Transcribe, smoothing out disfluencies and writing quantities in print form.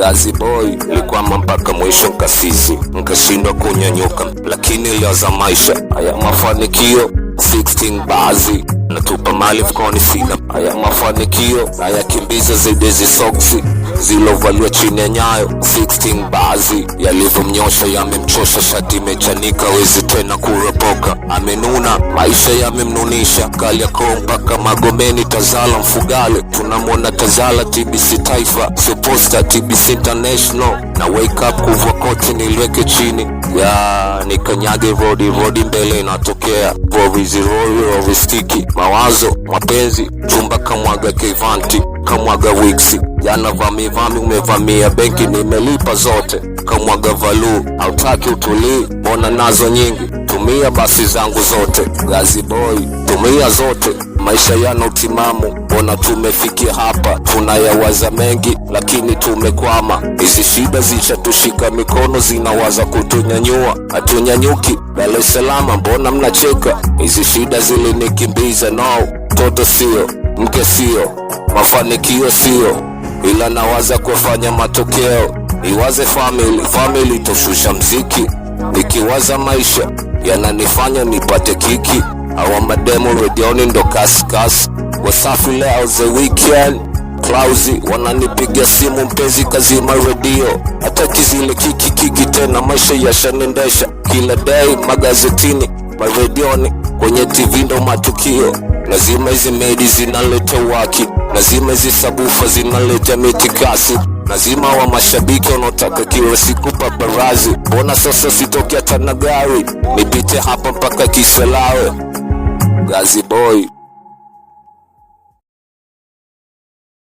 Gazi boy, nilikwama mpaka mwisho nkasizi, nkashindwa kunyanyuka, lakini ilianza maisha haya mafanikio 16 bazi natupa mali mfukoni sina. Haya mafanikio hayakimbiza zidezi soksi zilovaliwa chini ya nyayo. 16 bazi yalivyomnyosha yamemchosha, shati imechanika wezi tena kuropoka. Amenuna maisha yamemnunisha, Kariakoo mpaka Magomeni, Tazala Mfugale tunamwona Tazala, TBC Taifa Superstar, TBC International na wake up kuvua koti niliweke chini ya nikanyage rodi mbele inatokea vovizi rovi stiki mawazo mapenzi chumba kamwaga Kevanti kamwaga Wixi jana vami umevamia benki nimelipa zote kamwaga Valu hautaki utulii mbona nazo nyingi tumia basi zangu zote. Gazi boy tumia zote maisha yana utimamu mbona tumefikia hapa tunayawaza mengi lakini tumekwama. Hizi shida zishatushika mikono zinawaza kutunyanyua hatunyanyuki. Dar es Salaam mbona mnacheka? Hizi shida zilinikimbiza no toto sio mke sio mafanikio sio ila nawaza kufanya matokeo. Iwaze family toshusha mziki nikiwaza maisha yananifanya nipate kiki. Awa mademo redioni ndo kasi Wasafi leo the weekend Klausi wananipigia simu mpenzi kazima redio hata kizile kiki tena maisha yashanendesha kila day magazetini maredioni kwenye TV ndo matukio. Lazima hizi medi zinaleta waki, lazima hizi sabufa zinaleta mitikasi, lazima wa mashabiki wanaotaka kila siku paparazi. Mbona sasa sitoki hata na gari nipite hapa mpaka Kisarawe? Gazi boy